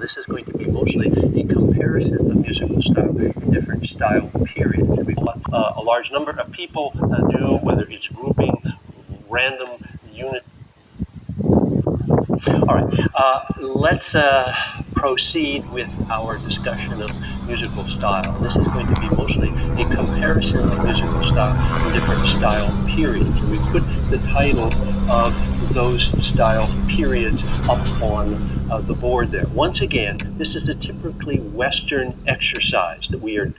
This is going to be mostly a comparison of musical style in different style periods. And what a large number of people do, whether it's grouping, random unit. All right, let's proceed with our discussion of musical style. This is going to be mostly a comparison of musical style in different style periods. And we put the titles of those style periods up on the board there. Once again, this is a typically Western exercise that we are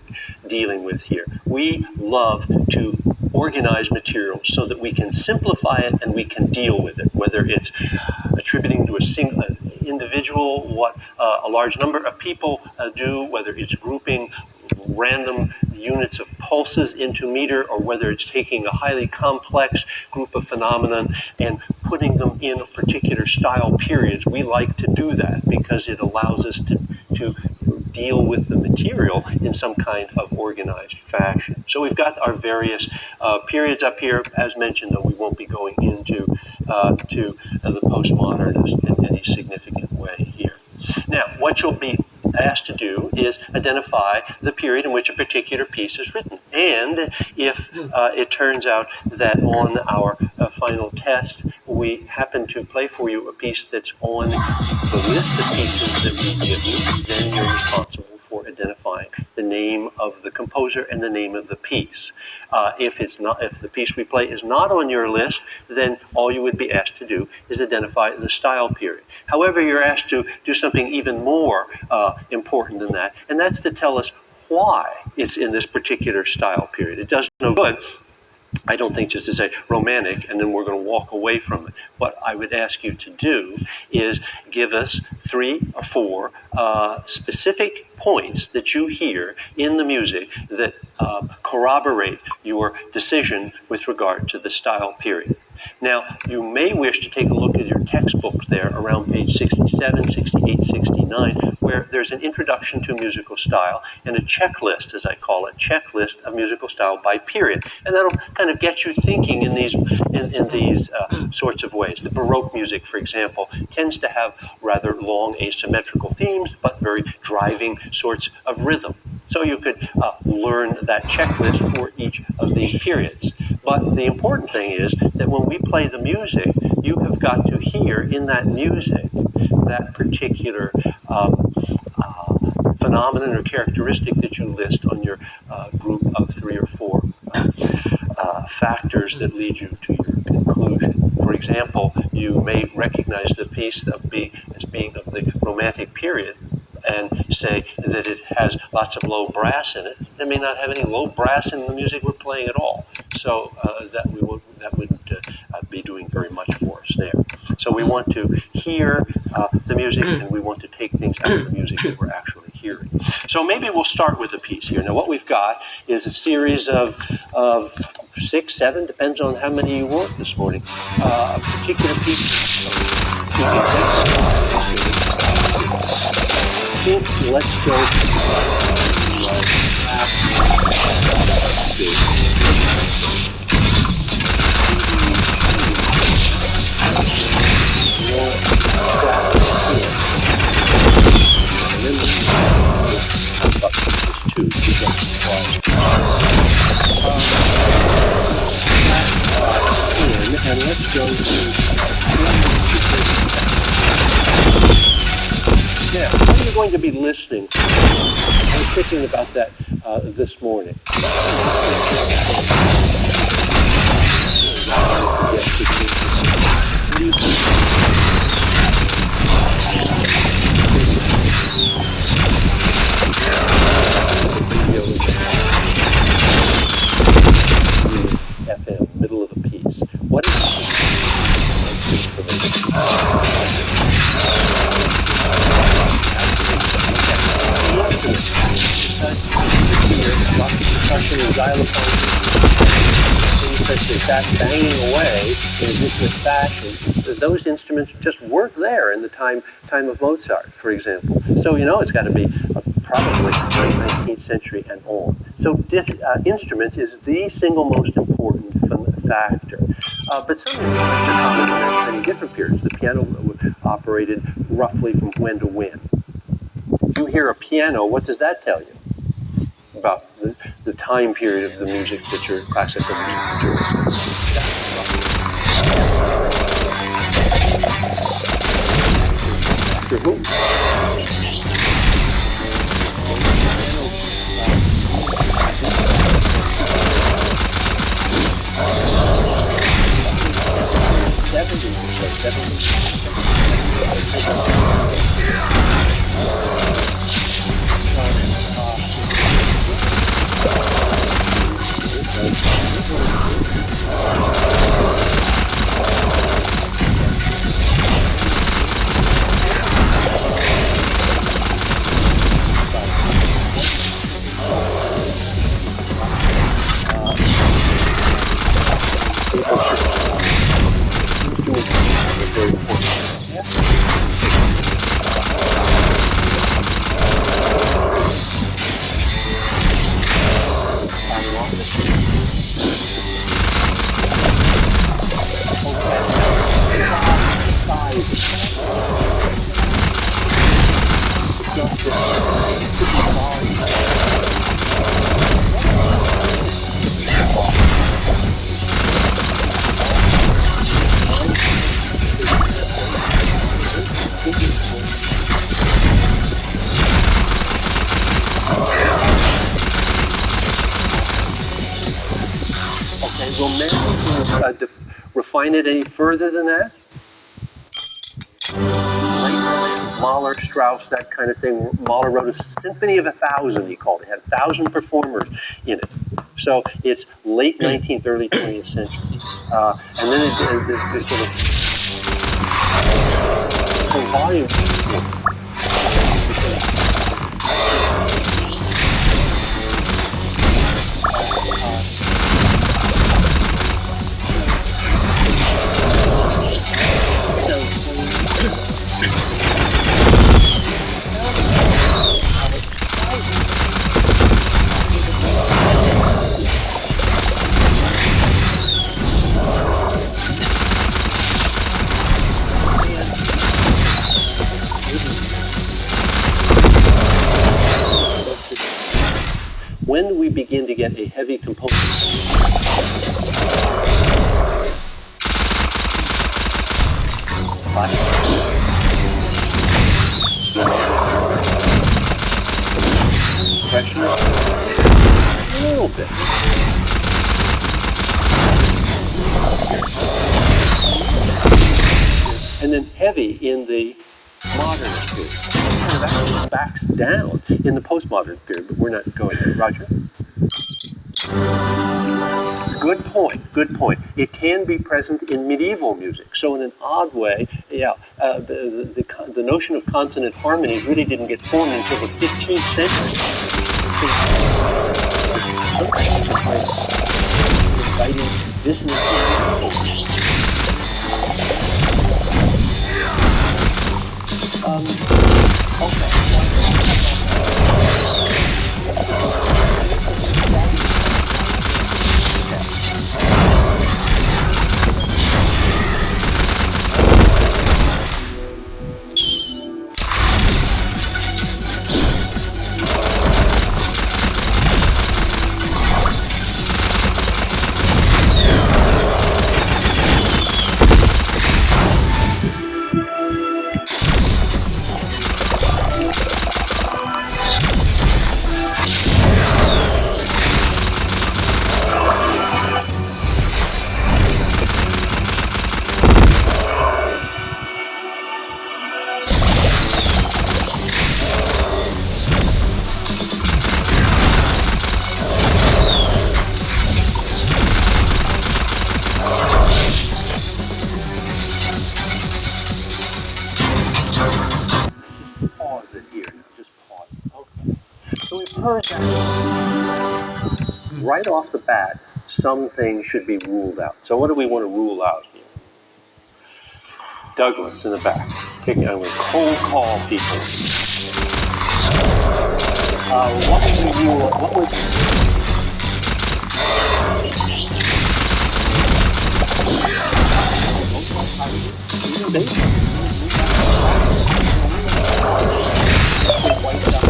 dealing with here. We love to organize materials so that we can simplify it and we can deal with it, whether it's attributing to a single individual what a large number of people do, whether it's grouping random units of pulses into meter, or whether it's taking a highly complex group of phenomena and putting them in particular style periods. We like to do that because it allows us to deal with the material in some kind of organized fashion. So we've got our various periods up here. As mentioned, though, we won't be going into the postmodernist in any significant way here. Now, what you'll be asked to do is identify the period in which a particular piece is written. And if it turns out that on our final test, we happen to play for you a piece that's on the list of pieces that we give you, then you're responsible for identifying the name of the composer and the name of the piece. If the piece we play is not on your list, then all you would be asked to do is identify the style period. However, you're asked to do something even more important than that, and that's to tell us why it's in this particular style period. It does no good, I don't think, just to say romantic and then we're going to walk away from it. What I would ask you to do is give us 3 or 4 specific points that you hear in the music that corroborate your decision with regard to the style period. Now, you may wish to take a look at your textbook there around page 67, 68, 69, where there's an introduction to musical style and a checklist, as I call it, checklist of musical style by period. And that'll kind of get you thinking in these sorts of ways. The Baroque music, for example, tends to have rather long asymmetrical themes, but very driving sorts of rhythm. So you could learn that checklist for each of these periods. But the important thing is that when we play the music, you have got to hear in that music that particular phenomenon or characteristic that you list on your group of 3 or 4 factors that lead you to your conclusion. For example, you may recognize the piece as being of the Romantic period and say that it has lots of low brass in it. It may not have any low brass in the music we're playing at all. So that wouldn't be doing very much for us there. So we want to hear the music, and we want to take things out of the music that we're actually hearing. So maybe we'll start with a piece here. Now what we've got is a series of 6, 7, depends on how many you want this morning. A particular piece. Let's go. Let's see. And let's go to now, how are you going to be listening? I was thinking about that this morning. FM, middle of a piece. What is lots of percussion and xylophone, things such as that banging away in a rhythmic fashion. Those instruments just weren't there in the time of Mozart, for example. So it's got to be probably 19th century and on. So instruments is the single most important factor. But some instruments are common in many different periods. The piano operated roughly from when to when. you hear a piano, what does that tell you about the time period of the music that your classical music enjoys? After who? Refine it any further than that? Mahler, Strauss, that kind of thing. Mahler wrote a Symphony of 1,000, he called it. It had 1,000 performers in it. So it's late 19th, early 20th century. And then there's sort of volume. When do we begin to get a heavy component? Pressure? A little bit. And then heavy in the modern period. It actually backs down in the postmodern period, but we're not going there. Roger? Good point, good point. It can be present in medieval music. So in an odd way, yeah, the notion of consonant harmonies really didn't get formed until the 15th century. Inviting dissonance. Right off the bat, some things should be ruled out. So what do we want to rule out here? Douglas in the back. I'm going to cold call people. What would we rule? What would... White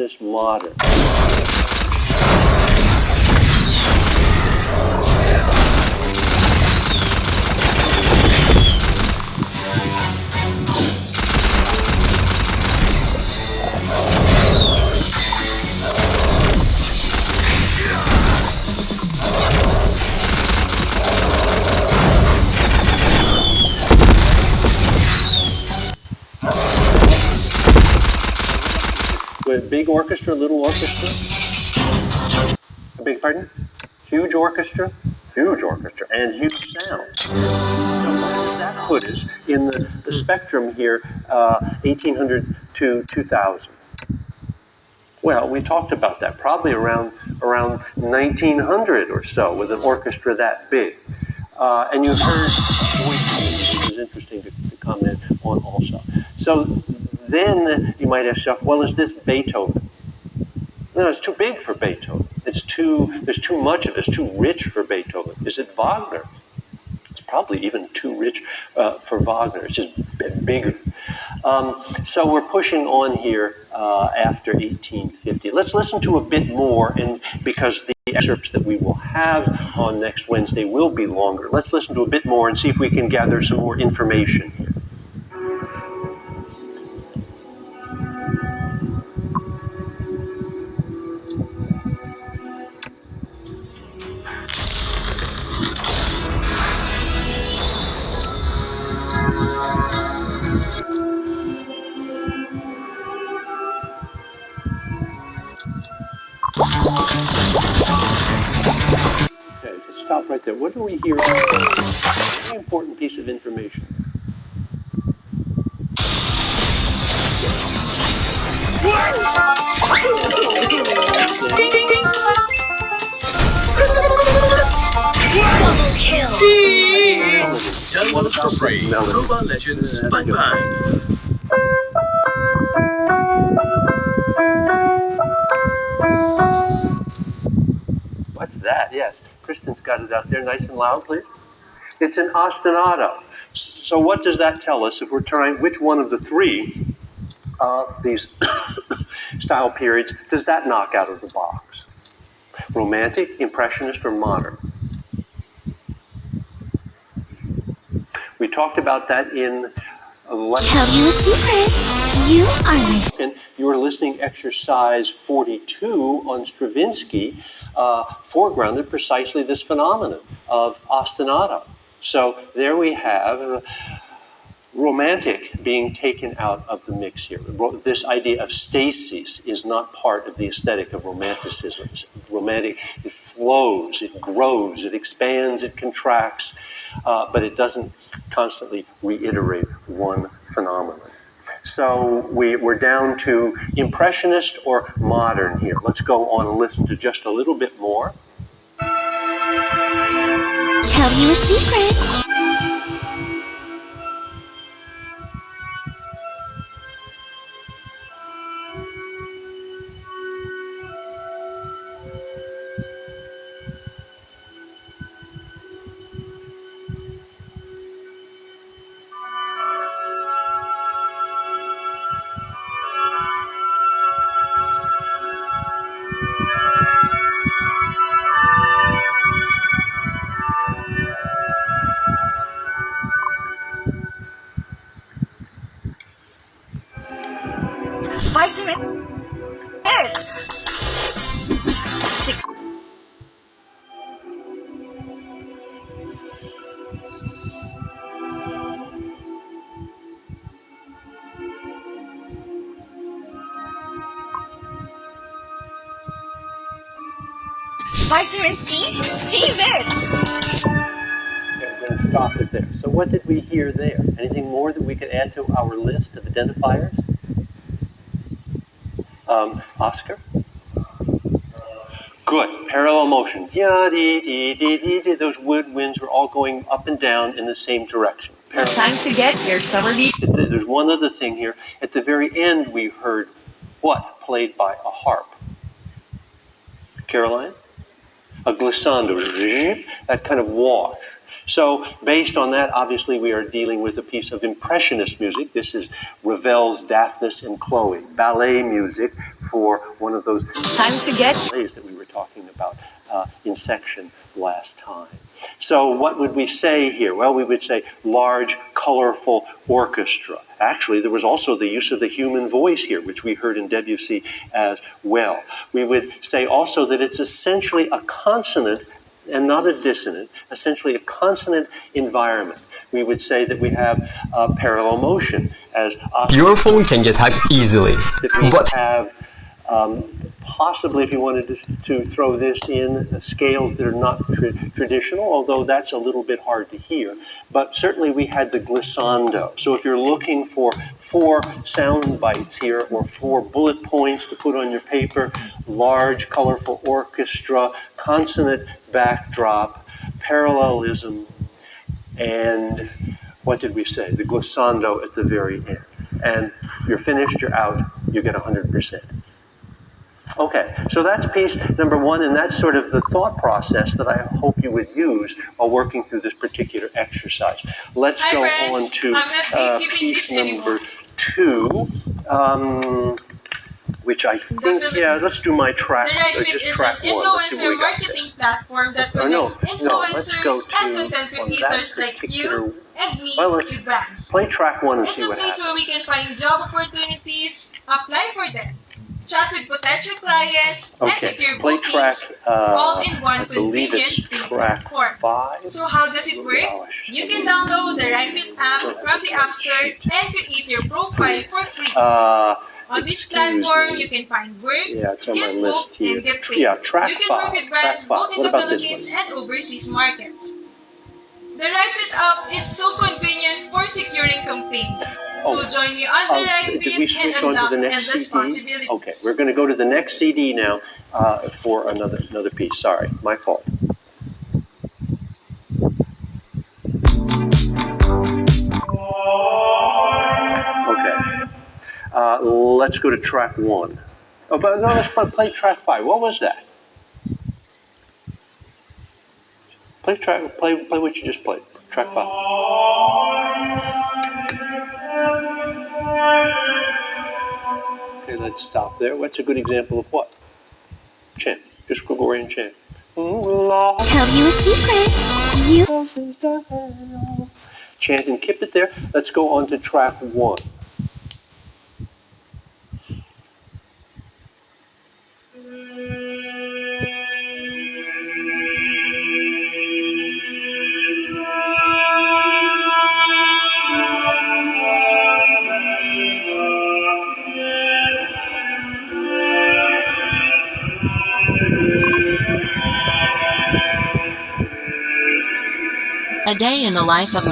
impressionist, modern. Big orchestra, little orchestra? A big pardon? Huge orchestra? Huge orchestra and huge sound. So where does that put us in the spectrum here, 1800 to 2000? Well, we talked about that, probably around 1900 or so, with an orchestra that big. And you've heard voices, which is interesting to comment on also. So then you might ask yourself, well, is this Beethoven? No, it's too big for Beethoven. There's too much of it. It's too rich for Beethoven. Is it Wagner? It's probably even too rich for Wagner. It's just bigger. So we're pushing on here after 1850. Let's listen to a bit more, and because the excerpts that we will have on next Wednesday will be longer. Let's listen to a bit more and see if we can gather some more information here. Okay, just stop right there. What do we hear? Very important piece of information. Double kill! Download for free. Mobile Legends Bang Bang. What's that? Yes, Kristen's got it out there nice and loud, please. It's an ostinato. So what does that tell us if we're trying, which one of the three these style periods does that knock out of the box? Romantic, Impressionist, or modern? We talked about that in Tell you a secret. You are my... And you were listening exercise 42 on Stravinsky, foregrounded precisely this phenomenon of ostinato. So there we have romantic being taken out of the mix here. This idea of stasis is not part of the aesthetic of romanticism. Romantic, it flows, it grows, it expands, it contracts, but it doesn't constantly reiterate one phenomenon. So we're down to Impressionist or modern here. Let's go on and listen to just a little bit more. Tell you a secret. Vitamin It. Vitamin C. Save it. Okay, we're going to stop it there. So what did we hear there? Anything more that we could add to our list of identifiers? Oscar? Good. Parallel motion. Those woodwinds were all going up and down in the same direction. Parallel. Time to get your summer beat. There's one other thing here. At the very end, we heard what? Played by a harp. Caroline? A glissando. That kind of wash. So based on that, obviously we are dealing with a piece of impressionist music. This is Ravel's Daphnis and Chloe, ballet music for one of those Time to get ballets that we were talking about in section last time. So what would we say here? Well, we would say large, colorful orchestra. Actually, there was also the use of the human voice here, which we heard in Debussy as well. We would say also that it's essentially a consonant and not a dissonant, essentially a consonant environment. We would say that we have parallel motion as Your phone can get hacked easily, that we but have possibly, if you wanted to throw this in, scales that are not traditional, although that's a little bit hard to hear. But certainly we had the glissando. So if you're looking for 4 sound bites here or 4 bullet points to put on your paper, large, colorful orchestra, consonant backdrop, parallelism, and what did we say? The glissando at the very end. And you're finished, you're out, you get 100%. Okay, so that's piece number 1, and that's sort of the thought process that I hope you would use while working through this particular exercise. Let's go on to piece number 2, which I think, yeah, let's do my track, just track 1. Let's see what we got marketing platform that there. connects Let's go influencers to and content on creators that like particular. you and me Well, let's with brands. play track 1 and It's see a what place where we happens. can find job opportunities, apply for them, chat with potential clients, and Okay, secure play track, bookings, all in one I believe convenient it's free track platform. 5. So how does it work? Gosh. You can download the Rhymefit app from the App Store and create your profile for free. On this Excuse platform, me. you can find work, Yeah, it's on my get list booked, here. and get paid. Yeah, track You can 5. work with Track brands 5. both in What the about this Philippines one? and overseas markets. The Rhymefit app is so convenient for securing campaigns. So join me on the Did we Rhymefit switch and on to unlock the next endless CD? possibilities. Okay, we're going to go to the next CD now for another piece. Sorry, my fault. Okay, let's go to track 1. Oh, but no, let's play track 5. What was that? Play what you just played. Track 5. Okay, let's stop there. What's a good example of what? Chant. Just Gregorian chant. Tell you a secret. You Chant and keep it there. Let's go on to track 1. A day in the life of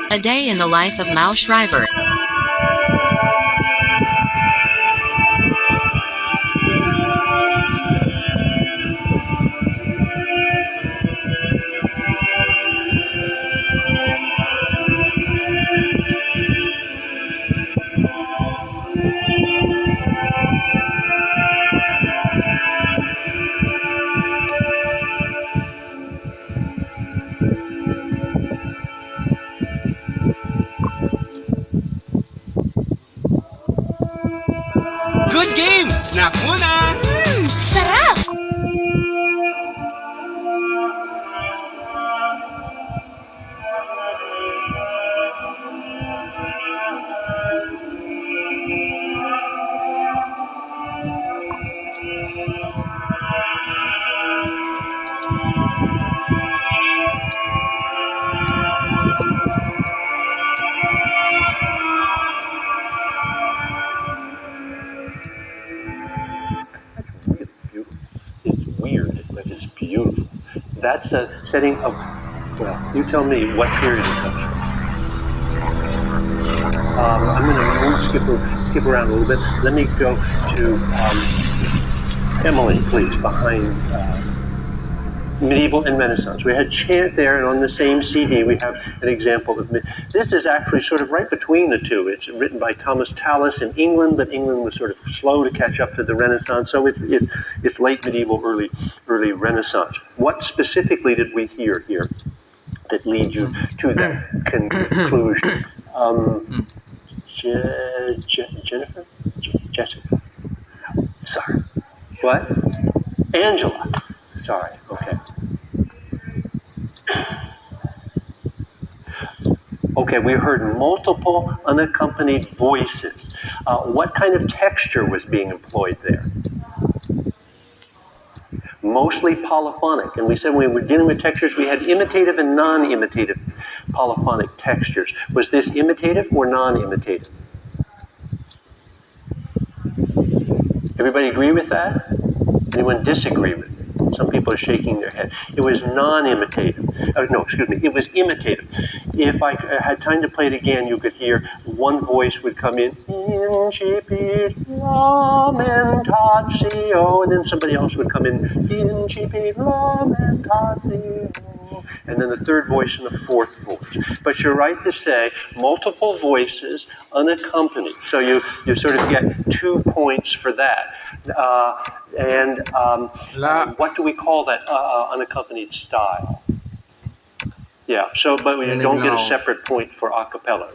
A day in the life of Mao Schreiber. Good game! Snack muna! sarap! That's really beautiful. It's weird, but is beautiful. That's a setting of, well, you tell me what period it comes from. I'm going to skip around a little bit. Let me go to Emily, please, behind Medieval and Renaissance. We had chant there, and on the same CD we have an example of this is actually sort of right between the two. It's written by Thomas Tallis in England, but England was sort of slow to catch up to the Renaissance, so it's late medieval, early Renaissance. What specifically did we hear here that leads you to that conclusion? Jennifer? Jessica? Sorry. What? Angela. Sorry, okay. Okay, we heard multiple unaccompanied voices. What kind of texture was being employed there? Mostly polyphonic. And we said when we were dealing with textures, we had imitative and non-imitative polyphonic textures. Was this imitative or non-imitative? Everybody agree with that? Anyone disagree with it? Some people are shaking their head. It was non-imitative. It was imitative. If I had time to play it again, you could hear one voice would come in, incipit lamentatio, and then somebody else would come in, incipit lamentatio, and then the third voice and the fourth voice. But you're right to say multiple voices unaccompanied. So you sort of get 2 points for that. What do we call that unaccompanied style? Yeah, so, but we don't get a separate point for a cappella.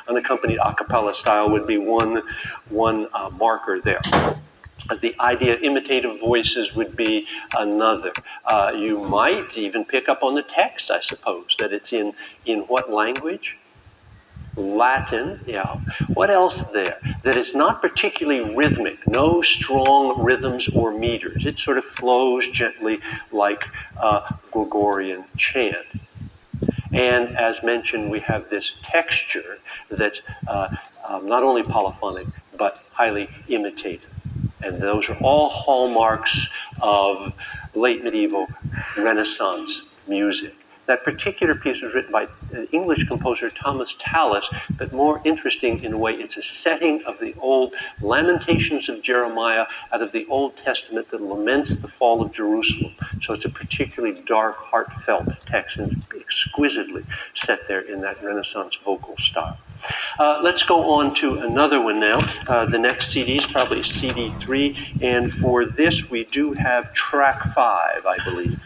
Unaccompanied a cappella style would be one marker there. The idea of imitative voices would be another. You might even pick up on the text, I suppose, that it's in what language? Latin, yeah. What else there? That it's not particularly rhythmic, no strong rhythms or meters. It sort of flows gently like Gregorian chant. And as mentioned, we have this texture that's not only polyphonic, but highly imitative. And those are all hallmarks of late medieval Renaissance music. That particular piece was written by English composer Thomas Tallis, but more interesting in a way, it's a setting of the old Lamentations of Jeremiah out of the Old Testament that laments the fall of Jerusalem. So it's a particularly dark, heartfelt text and exquisitely set there in that Renaissance vocal style. Let's go on to another one now. The next CD is probably CD 3, and for this we do have track 5, I believe.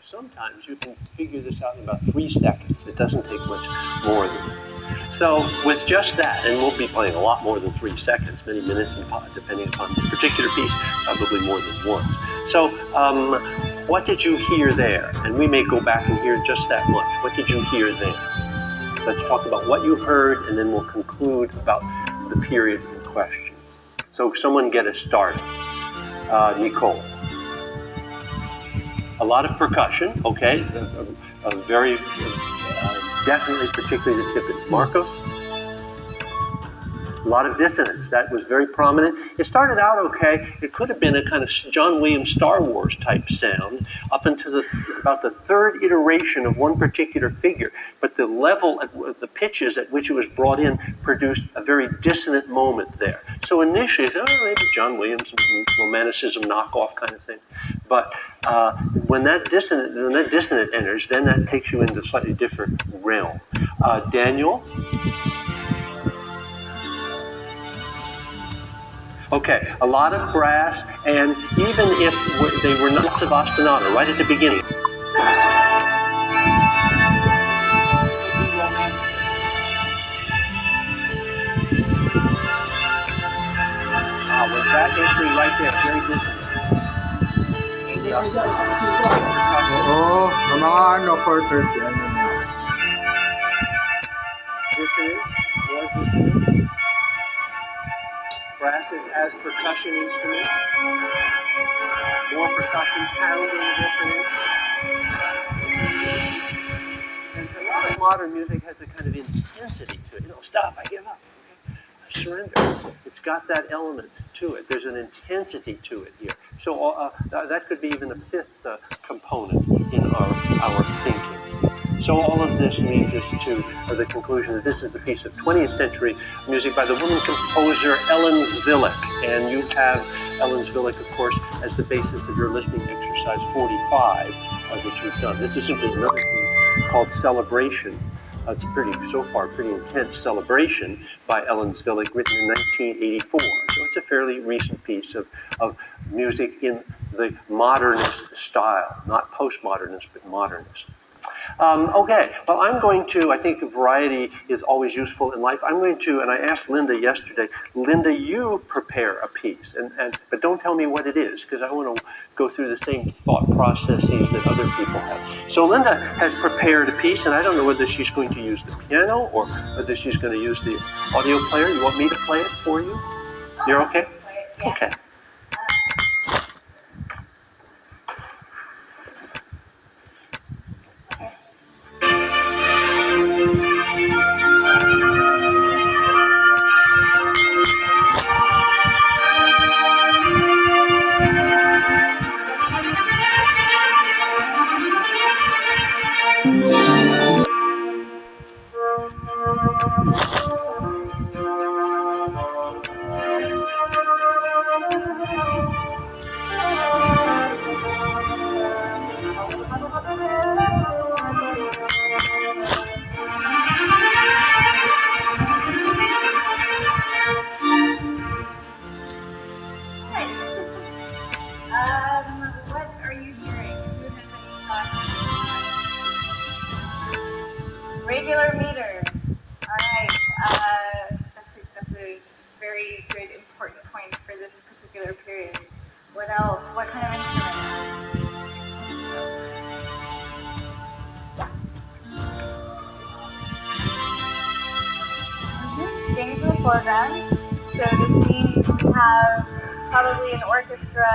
Sometimes you can figure this out in about 3 seconds. It doesn't take much more than that. So with just that, and we'll be playing a lot more than 3 seconds, many minutes depending upon the particular piece, probably more than once. So what did you hear there? And we may go back and hear just that much. What did you hear there? Let's talk about what you heard, and then we'll conclude about the period in question. So someone get us started. Nicole. A lot of percussion, okay, a very, definitely particularly the tip. Marcos? A lot of dissonance, that was very prominent. It started out okay, it could have been a kind of John Williams Star Wars type sound up until about the third iteration of one particular figure, but the level, the pitches at which it was brought in produced a very dissonant moment there. So initially, maybe John Williams romanticism knockoff kind of thing. But when that dissonant enters, then that takes you into a slightly different realm. Daniel? Okay, a lot of brass, and even if they were lots of ostinato right at the beginning. dissonance. Oo, ng mga ano, 430, ano na. Dissonance, more dissonance. Brasses as percussion instruments. More percussion pounding dissonance. And a lot of modern music has a kind of intensity to it. Stop, I give up. Okay? I surrender. It's got that element to it. There's an intensity to it here. So that could be even a fifth component in our thinking. So all of this leads us to the conclusion that this is a piece of 20th century music by the woman composer Ellen Zwilich. And you have Ellen Zwilich, of course, as the basis of your listening exercise 45 that you've done. This is simply another piece called Celebration. It's so far pretty intense Celebration by Ellen Zwilich, written in 1984. So it's a fairly recent piece of music in the modernist style, not postmodernist, but modernist. Okay, well, I'm going to, I think variety is always useful in life. I'm going to, and I asked Linda yesterday, Linda, you prepare a piece, but don't tell me what it is, because I want to go through the same thought processes that other people have. So Linda has prepared a piece, and I don't know whether she's going to use the piano or whether she's going to use the audio player. You want me to play it for you? You're okay? Okay. What are you hearing? Who has any thoughts? Regular meter. All right. That's a very good, important point for this particular period. What else? What kind of instruments? Strings in the foreground. So this means we have probably an orchestra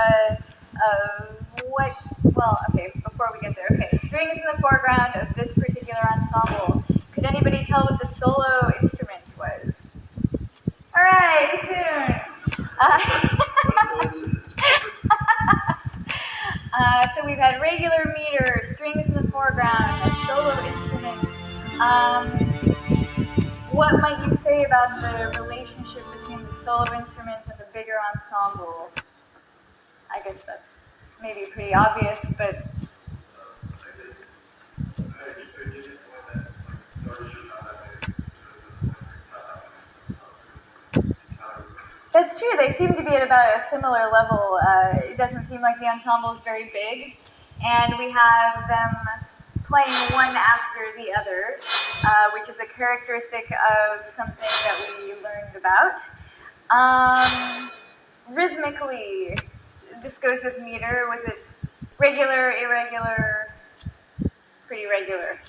of what? Well, okay, before we get there. Okay, strings in the foreground of this particular ensemble. Could anybody tell what the solo instrument was? All right, soon. So we've had regular meter, strings in the foreground, a solo instrument. What might you say about the relationship between the solo instrument and the bigger ensemble? I guess that's maybe pretty obvious, but... That's true. They seem to be at about a similar level. It doesn't seem like the ensemble is very big, and we have them playing one after the other, which is a characteristic of something that we learned about. Rhythmically, this goes with meter. Was it regular, irregular, pretty regular?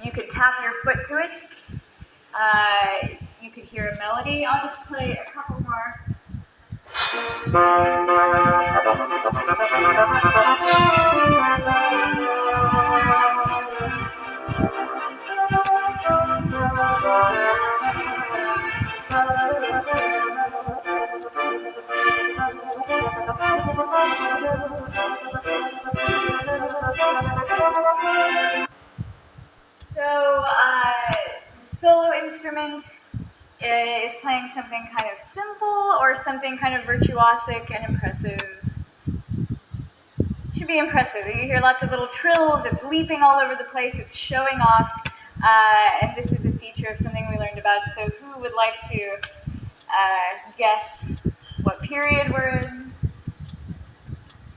You could tap your foot to it. You could hear a melody. I'll just play a couple more. So, solo instrument is playing something kind of simple or something kind of virtuosic and impressive. Should be impressive. You hear lots of little trills, it's leaping all over the place, it's showing off, and this is a feature of something we learned about. So who would like to guess what period we're in?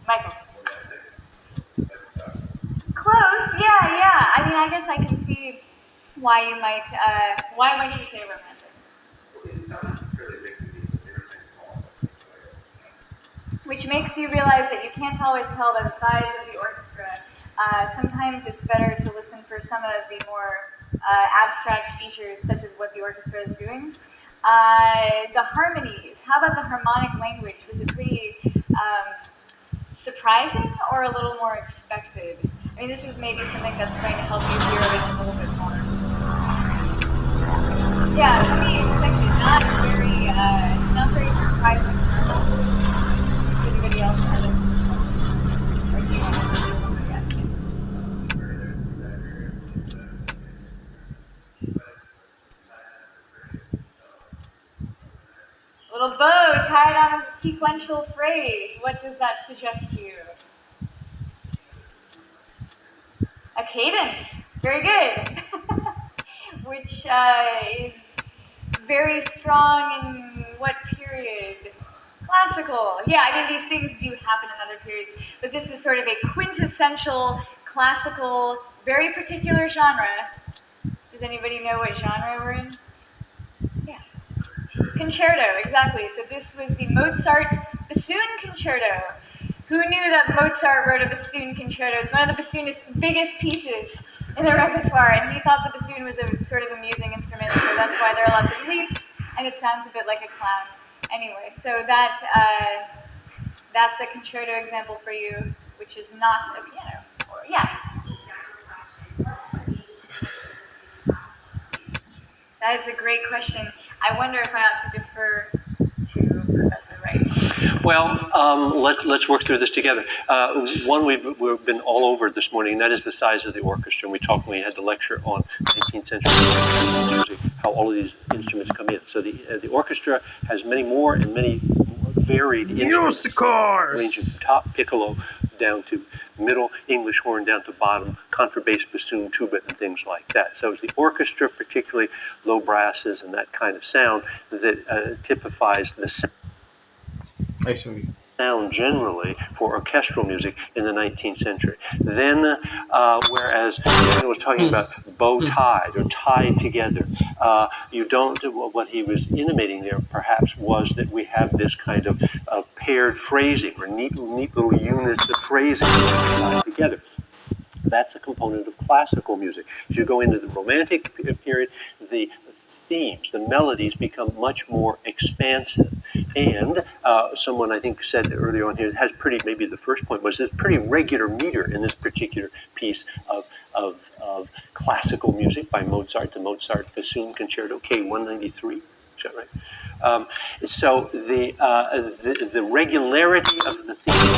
Michael. Close, yeah. I mean, I guess I can see why you might say romantic? which makes you realize that you can't always tell by the size of the orchestra. Sometimes it's better to listen for some of the more abstract features, such as what the orchestra is doing. The harmonies, how about the harmonic language? Was it pretty surprising or a little more expected? I mean, this is maybe something that's going to help you zero in a little bit more. Yeah, pretty expected, not very surprising. Does anybody else have it? Or do you want to do something yet? Little bow tied on a sequential phrase. What does that suggest to you? A cadence. Very good. Which is very strong in what period? Classical. Yeah, I mean, these things do happen in other periods, but this is sort of a quintessential classical, very particular genre. Does anybody know what genre we're in? Yeah. Concerto, exactly. So this was the Mozart Bassoon Concerto. Who knew that Mozart wrote a bassoon concerto? It's one of the bassoonist's biggest pieces in the repertoire, and he thought the bassoon was a sort of amusing instrument, so that's why there are lots of leaps, and it sounds a bit like a clown. Anyway, so that's a concerto example for you, which is not a piano. Yeah. That is a great question. I wonder if I ought to defer to Professor Wright. Well, let's work through this together. One we've been all over this morning, and that is the size of the orchestra. And we talked when we had the lecture on 19th century music, how all of these instruments come in. So the orchestra has many more and many varied instruments, ranging from top piccolo down to middle English horn, down to bottom contrabass, bassoon, tuba, and things like that. So it's the orchestra, particularly low brasses and that kind of sound, that typifies the sound generally for orchestral music in the 19th century. Then, whereas Daniel was talking about bow tied or tied together, you don't, what he was intimating there perhaps was that we have this kind of paired phrasing or neat little units of phrasing together. That's a component of classical music. As you go into the Romantic period, the themes, the melodies become much more expansive. And someone I think said earlier on here has pretty, maybe the first point was, there's pretty regular meter in this particular piece of classical music by Mozart, the Mozart Bassoon Concerto K193. Is that right? So the regularity of the theme,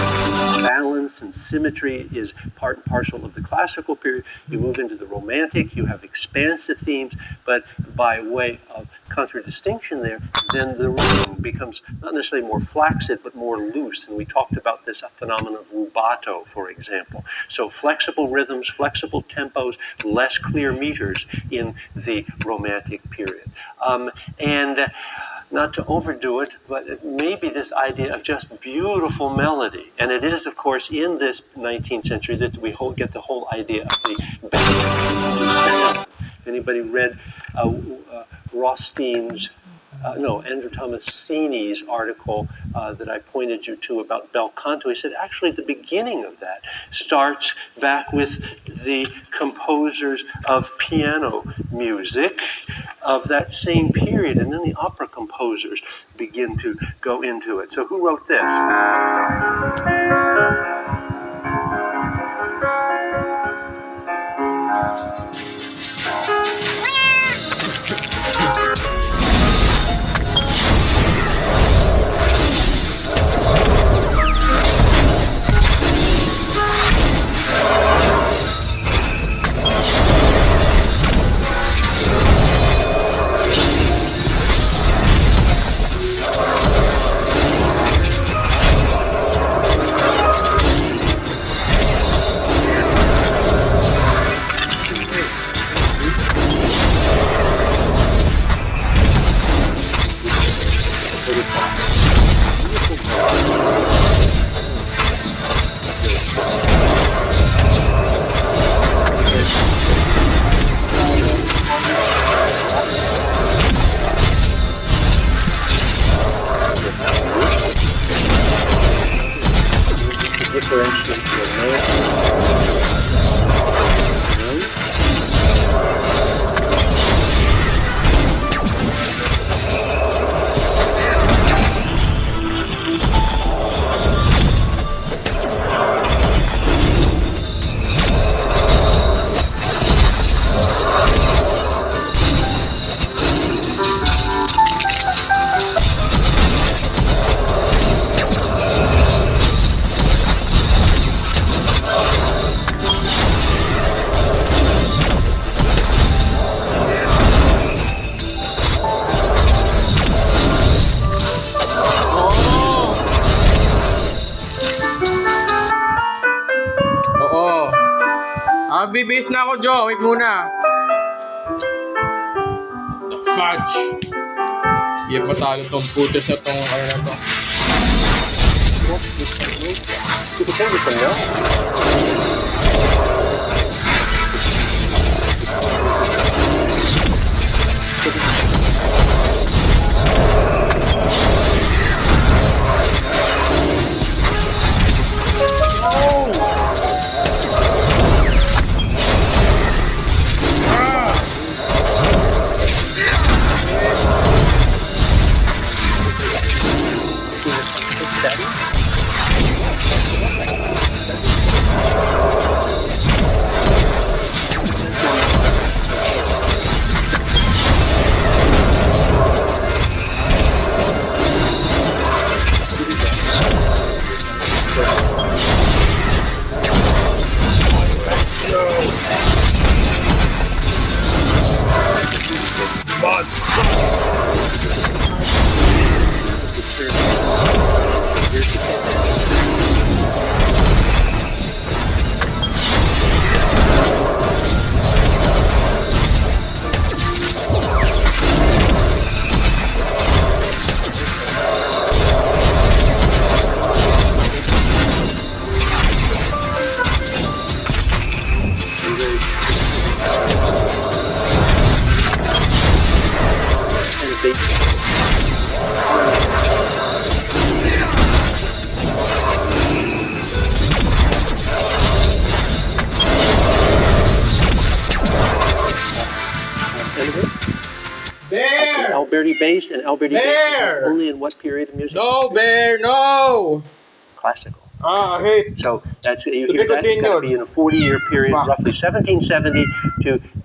balance and symmetry is part and parcel of the classical period. You move into the Romantic, you have expansive themes, but by way of contradistinction there, then the rhythm becomes not necessarily more flaccid, but more loose. And we talked about this phenomenon of rubato, for example. So flexible rhythms, flexible tempos, less clear meters in the Romantic period. And not to overdo it, but maybe this idea of just beautiful melody. And it is, of course, in this 19th century that we get the whole idea of the band. Anybody read Rothstein's, Andrew Tomasini's article that I pointed you to about bel canto? He said actually the beginning of that starts back with the composers of piano music of that same period, and then the opera composers begin to go into it. So who wrote this? Bibis na ako, Joe. Wait muna. The fudge. Hindi matalo tong putos na tong ano na to. You can tell me from now. Bear! Alberti bass and Alberti Bear! bass only in what period of music? No, Bear, no! Classical. Ah, I hate. So that's To be that's got to continued. be in a 40-year period, Fuck. roughly 1770 to